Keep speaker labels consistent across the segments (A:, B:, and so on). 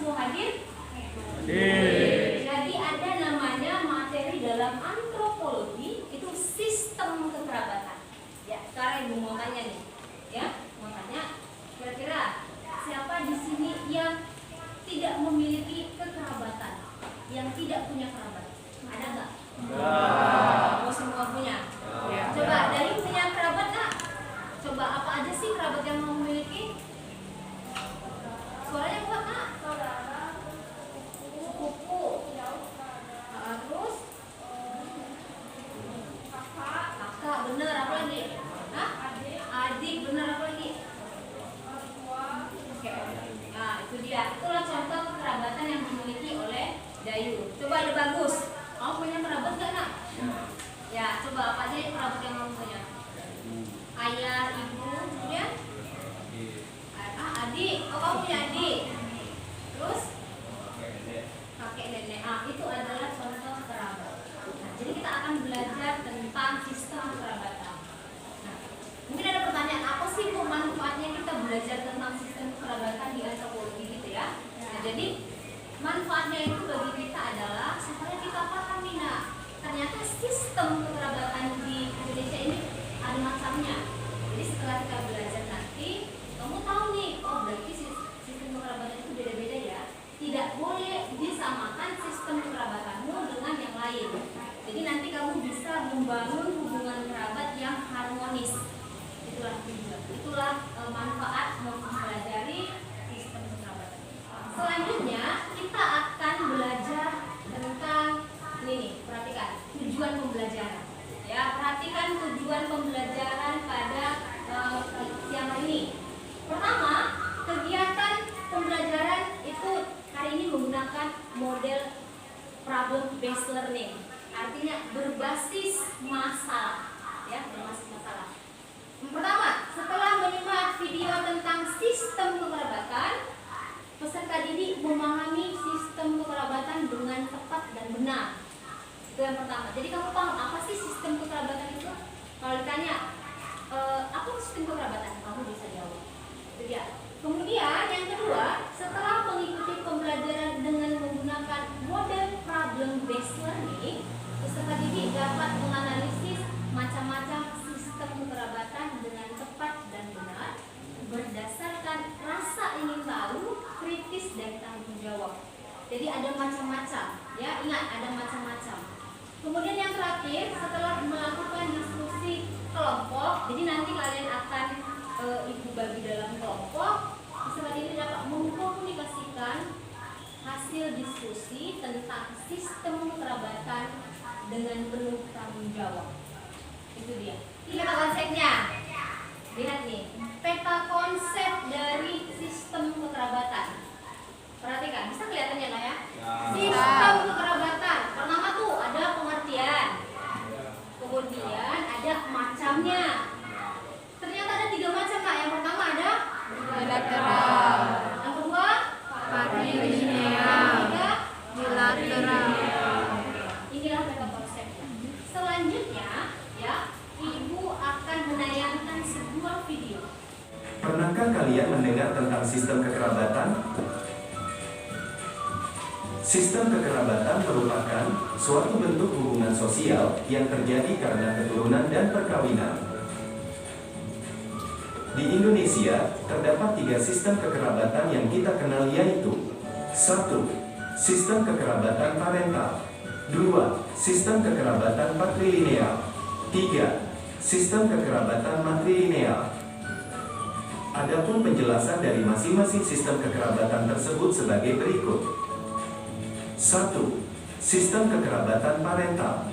A: semua hadir?
B: Hadir.
A: Jadi ada namanya materi dalam antropologi itu sistem kekerabatan. Ya, sekarang Ibu mau tanya nih, ya, mau tanya kira-kira siapa di sini yang tidak memiliki kekerabatan, yang tidak punya kerabat? Ada nggak? Oh, semua punya. Ya. Coba dari punya kerabat nggak? Coba apa aja sih kerabat yang mau memiliki? Suaranya kuat nggak? Sepupu. Terus kakak bener, apa lagi? Hah? Adik bener, apa lagi? Oke. Nah itu dia, itulah contoh kekerabatan yang dimiliki oleh Dayu. Coba ada bagus. Kamu punya kerabat nggak nak? Ya, coba apa aja kerabat yang kamu punya? Ayah, ibu, kemudian adik. Oh, kamu punya adik. Terus kakek nenek. Itu adalah contoh kerabat. Nah, jadi kita akan belajar tentang sistem kerabatan. Nah, mungkin ada pertanyaan, apa sih kok manfaatnya kita belajar tentang sistem kerabatan di antropologi gitu ya? Nah, jadi manfaatnya itu bagi kita adalah supaya kita paham nih, nah, ternyata sistem kekerabatan di Indonesia ini ada macamnya. Jadi setelah kita belajar nanti, kamu tahu nih, oh berarti sistem kekerabatan itu beda-beda ya. Tidak boleh disamakan sistem kekerabatanmu dengan yang lain. Jadi nanti kamu bisa membangun hubungan kerabat yang harmonis. Itulah tujuan. Itulah manfaat mempelajari sistem kekerabatan. Selanjutnya kita akan belajar tentang ini nih, perhatikan tujuan pembelajaran. Ya, perhatikan tujuan pembelajaran pada siang hari ini. Pertama, kegiatan pembelajaran itu hari ini menggunakan model problem based learning. Artinya berbasis masalah, ya, berbasis masalah. Pertama, setelah menyimak video tentang sistem kekerabatan, peserta didik memahami sistem kekerabatan dengan tepat dan benar. Itu yang pertama. Jadi kamu paham apa sih sistem kekerabatan itu? Kalau ditanya apa sistem kekerabatan, kamu bisa jawab. Itu dia. Kemudian yang kedua, setelah mengikuti pembelajaran dengan menggunakan model problem based learning, peserta didik dapat menganalisis macam-macam sistem kekerabatan dengan tepat dan benar berdasarkan rasa ingin tahu, kritis dan tanggung jawab. Jadi ada macam-macam, ya, ingat ada macam-macam. Kemudian yang terakhir, setelah melakukan diskusi kelompok, jadi nanti kalian akan ibu bagi dalam kelompok, peserta didik dapat mengkomunikasikan hasil diskusi tentang sistem kekerabatan dengan penuh tanggung jawab. Itu dia. Ini peta konsepnya. Lihat nih, peta konsep dari sistem kekerabatan. Perhatikan, bisa kelihatannya nggak ya? Sistem kekerabatan. Pertama tuh ada pengertian, kemudian ada macamnya. Ternyata ada 3 macam kak. Yang pertama ada bilateral, yang kedua patrilineal, bilateral. Inilah peta konsepnya. Selanjutnya, ya, ibu akan menayangkan sebuah video.
C: Pernahkah kalian mendengar tentang sistem kekerabatan? Sistem kekerabatan merupakan suatu bentuk hubungan sosial yang terjadi karena keturunan dan perkawinan. Di Indonesia, terdapat 3 sistem kekerabatan yang kita kenal, yaitu 1. Sistem kekerabatan parental. 2. Sistem kekerabatan patrilineal. 3. Sistem kekerabatan matrilineal. Adapun penjelasan dari masing-masing sistem kekerabatan tersebut sebagai berikut. 1. Sistem kekerabatan parental.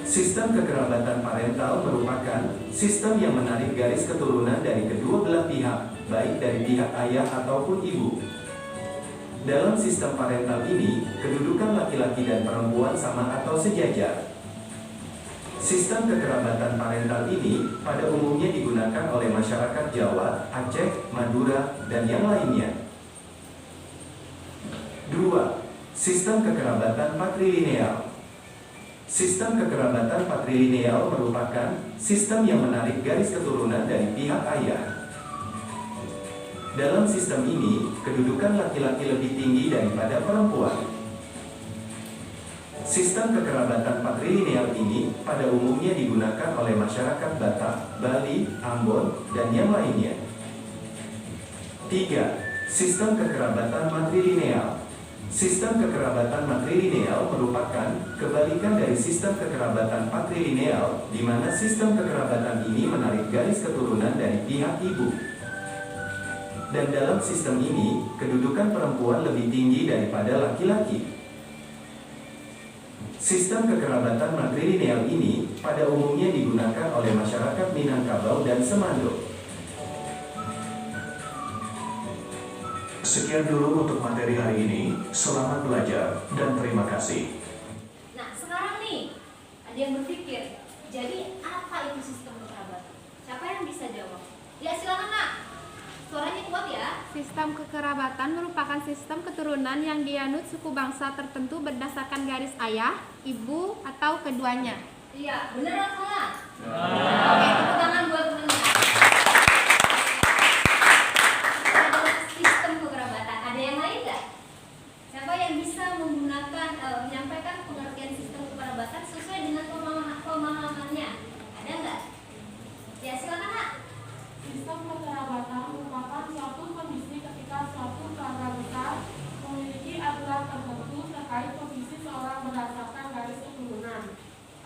C: Sistem kekerabatan parental merupakan sistem yang menarik garis keturunan dari kedua belah pihak, baik dari pihak ayah ataupun ibu. Dalam sistem parental ini, kedudukan laki-laki dan perempuan sama atau sejajar. Sistem kekerabatan parental ini pada umumnya digunakan oleh masyarakat Jawa, Aceh, Madura, dan yang lainnya. 2. Sistem kekerabatan patrilineal. Sistem kekerabatan patrilineal merupakan sistem yang menarik garis keturunan dari pihak ayah. Dalam sistem ini, kedudukan laki-laki lebih tinggi daripada perempuan. Sistem kekerabatan patrilineal ini pada umumnya digunakan oleh masyarakat Batak, Bali, Ambon, dan yang lainnya. 3. Sistem kekerabatan matrilineal. Sistem kekerabatan matrilineal merupakan kebalikan dari sistem kekerabatan patrilineal, di mana sistem kekerabatan ini menarik garis keturunan dari pihak ibu. Dan dalam sistem ini, kedudukan perempuan lebih tinggi daripada laki-laki. Sistem kekerabatan matrilineal ini pada umumnya digunakan oleh masyarakat Minangkabau dan Semando. Sekian dulu untuk materi hari ini. Selamat belajar dan terima kasih.
A: Nah, sekarang nih, ada yang berpikir, jadi apa itu sistem kekerabatan? Siapa yang bisa jawab? Ya, silakan, Nak. Suaranya kuat ya.
D: Sistem kekerabatan merupakan sistem keturunan yang dianut suku bangsa tertentu berdasarkan garis ayah, ibu, atau keduanya.
A: Iya, bener atau salah? Oke, tepuk tangan buat temennya. Itu adalah sistem kekerabatan. Ada yang lain nggak? Siapa yang bisa menggunakan, menyampaikan pengertian sistem kekerabatan sesuai dengan pemahamannya? Ada nggak? Ya, silakan, Nak.
E: Sistem kekerabatan merupakan suatu kondisi ketika suatu keluarga besar memiliki aturan tertentu terkait posisi seorang berdasarkan garis keturunan.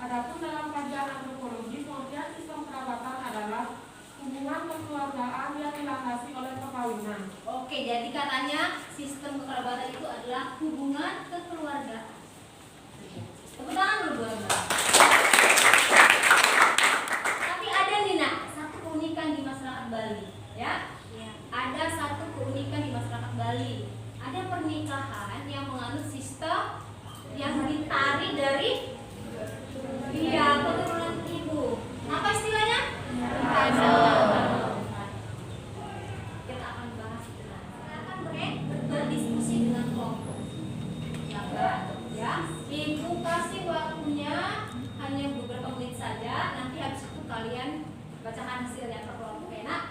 E: Adapun dalam kajian antropologi, pengertian sistem kerabatan adalah hubungan kekeluargaan yang dilandasi oleh perkawinan.
A: Oke, jadi katanya sistem kekerabatan itu adalah hubungan kekeluargaan. Tepuk tangan dulu buat. Tapi ada nih, Nak, satu keunikan di masyarakat Bali, ya? Ada satu keunikan di masyarakat Bali. Ada pernikahan yang menganut sistem yang ditarik dari keturunan ibu. Apa istilahnya? Kita akan bahas itu nanti. Silakan berdiskusi dengan kelompok. Ya, Ibu kasih waktunya hanya beberapa menit saja. Nanti habis itu kalian bacakan hasilnya per kelompok. Enak?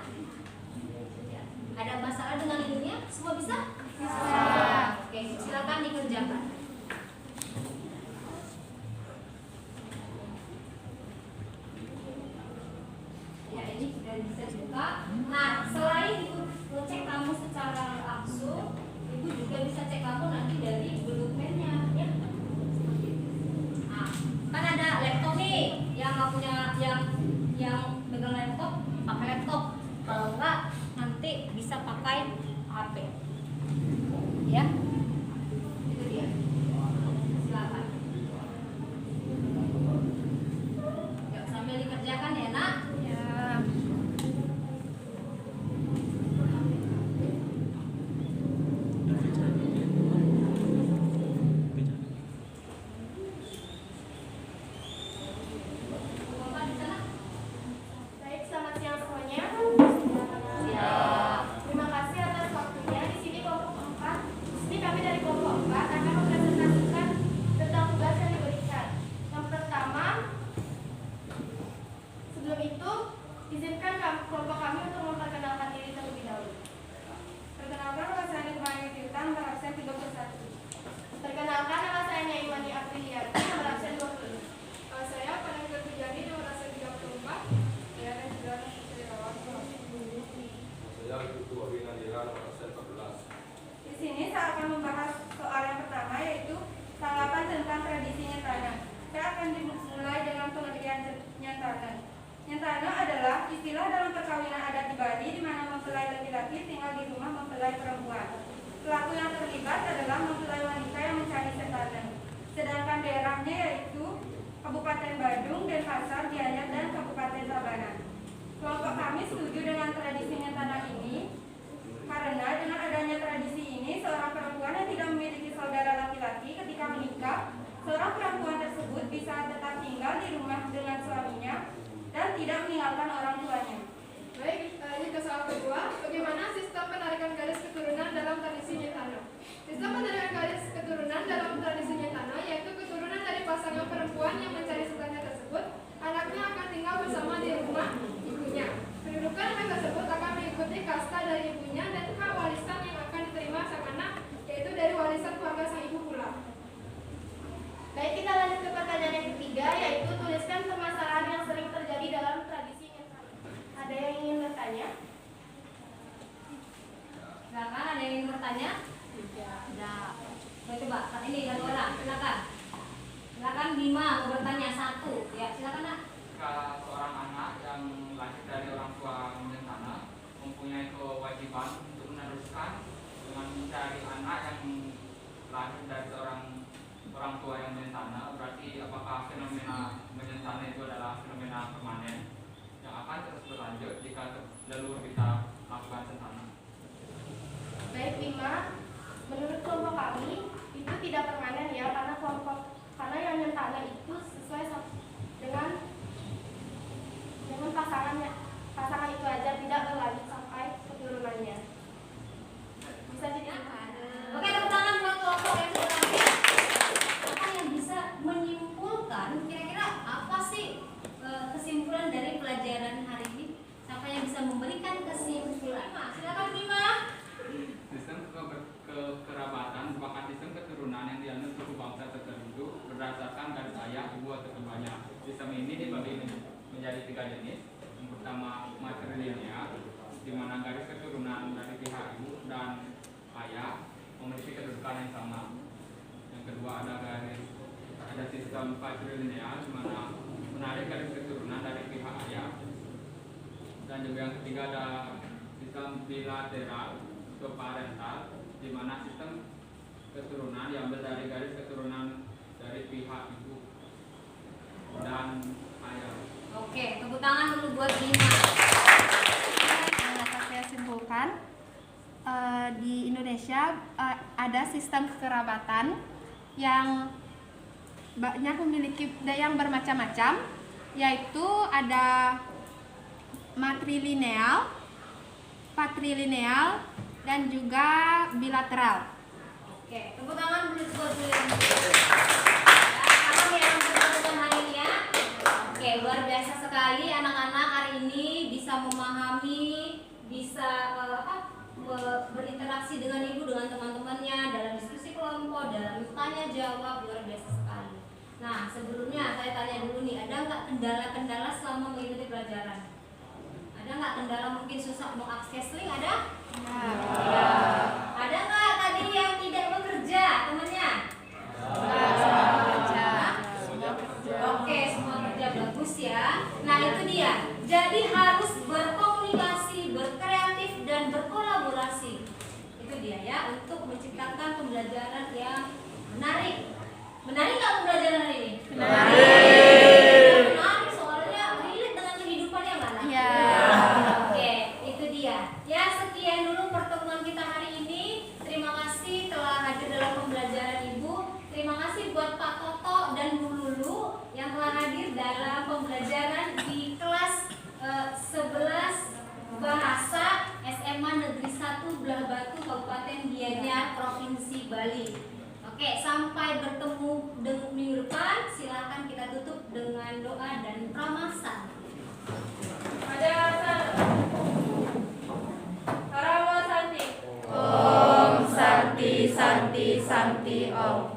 A: Ya. Ada masalah dengan ibunya? Semua bisa? Bisa. Oke, silakan dikerjakan. Ya, ini sudah bisa dibuka. Nah, selain ibu cek kamu secara langsung, ibu juga bisa cek kamu nanti dari dokumennya, ya. Nah, kan ada laptop nih, yang nggak punya, yang pegang laptop pakai laptop. Kalau enggak, nanti bisa pakai HP. Ya, itu dia. Silakan. Yuk, sambil dikerjakan ya, Nak.
D: Ya.
A: Bapak di sana.
F: Baik, selamat siang semuanya.
A: Ya.
F: Terima kasih atas waktunya. Di sini kelompok 4. Di sini kami dari kelompok 4 akan mempresentasikan tentang tugas yang diberikan. Yang pertama, sebelum itu, izinkan kelompok kami untuk memperkenalkan diri terlebih dahulu. Perkenalkan, nama saya Nurmani Tirtan, nomor absen 31. Perkenalkan, nama saya Nyaimani Apriliati, nomor absen 20. Nama saya Panengger Pujani, nomor absen 34. Ya, dan juga Sriawan, nomor absen 20.
B: Saya Ibu Wawina Nira nomor absen 14.
F: Di sini saya akan membahas soal yang pertama, yaitu tanggapan tentang tradisi nyentana. Saya akan dimulai dengan pengertian nyentana. Nyentana adalah istilah dalam perkawinan adat di Bali di mana mempelai laki-laki tinggal di rumah mempelai perempuan. Pelaku yang terlibat adalah mempelai wanita yang mencari sentana. Sedangkan daerahnya yaitu Kabupaten Badung, Denpasar, Gianyar, dan Kabupaten Tabanan. Kelompok kami setuju dengan tradisi nyentana ini karena dengan adanya tradisi ini, seorang perempuan yang tidak memiliki saudara laki-laki ketika menikah, seorang perempuan tersebut bisa tetap tinggal di rumah dengan suaminya dan tidak meninggalkan orang tuanya.
E: Baik, ini ke soal kedua. Bagaimana sistem penarikan garis keturunan dalam tradisi nyentana? Sistem penarikan garis keturunan dalam tradisi nyentana yaitu keturunan dari pasangan perempuan yang mencari sentana tersebut, anaknya akan tinggal bersama di rumah ibunya. Kedudukan anak tersebut
A: Coba, ini satu orang, silakan. Silakan Bima mau bertanya satu. Ya, silakan Nak.
G: Jika seorang anak yang lahir dari orang tua berencana mempunyai kewajiban untuk meneruskan dengan mencari anak yang lahir dari seorang orang tua yang berencana, berarti apakah fenomena berencana itu adalah fenomena permanen yang akan terus berlanjut jika leluhur kita lakukan sentana?
E: Baik Bima, menurut kelompok kami itu tidak permanen ya, karena yang nyentana itu sesuai dengan pasangan itu aja, tidak berlanjut sampai keturunannya. Bisa diterima.
A: Oke, tepuk tangan buat kelompok yang sudah tampil. Apa yang bisa menyimpulkan kira-kira apa sih kesimpulan dari pelajaran hari ini? Siapa yang bisa memberikan kesimpulan? Silakan Bima.
G: Sistem kekerabatan merupakan sistem keturunan yang dianut suku bangsa tertentu berdasarkan garis ayah, ibu atau keduanya. Sistem ini dibagi menjadi 3 jenis. Yang pertama matrilinear, di mana garis keturunan dari pihak ibu dan ayah memiliki kedudukan yang sama. Yang kedua ada sistem patrilinear, di mana menarik garis keturunan dari pihak ayah. Dan juga yang ketiga ada sistem bilateral atau parental, di mana sistem keturunan diambil dari garis keturunan dari pihak ibu dan ayah.
A: Oke, tepuk tangan dulu buat Bima.
D: Yang dapat saya simpulkan, di Indonesia ada sistem kekerabatan yang banyak memiliki yang bermacam-macam, yaitu ada matrilineal, patrilineal, dan juga bilateral.
A: Oke, tepuk tangan dulu buat Bima. Karena yang berkenan hari ini ya. Oke, luar biasa sekali anak-anak hari ini bisa memahami, bisa berinteraksi dengan ibu, dengan teman-temannya dalam diskusi kelompok, dalam tanya jawab, luar biasa sekali. Nah, sebelumnya saya tanya dulu nih, ada nggak kendala-kendala selama mengikuti pelajaran? Ada nggak kendala mungkin susah mau akses link? Ada? Ya. Ada nggak tadi yang tidak bekerja temannya? Oke, semua kerja bagus ya. Nah itu dia. Jadi harus berkomunikasi, berkreatif dan berkolaborasi. Itu dia ya, untuk menciptakan pembelajaran yang menarik. Menarik nggak pembelajaran hari ini? Menarik, soalnya relate dengan kehidupan ya nggak?
D: Iya.
A: Oke, itu dia. Ya sekian dulu pertemuan kita hari ini. Terima kasih telah hadir dalam pembelajaran Ibu. Terima kasih buat Pak Toto dan Bu Lulu yang telah hadir dalam pembelajaran di kelas 11 Bahasa SMA Negeri 1 Belah Batu Kabupaten Gianyar Provinsi Bali. Oke, sampai bertemu minggu depan. Silakan kita tutup dengan doa dan pramasan.
F: Ada Harama Santi.
D: Om Santi Santi Santi Om.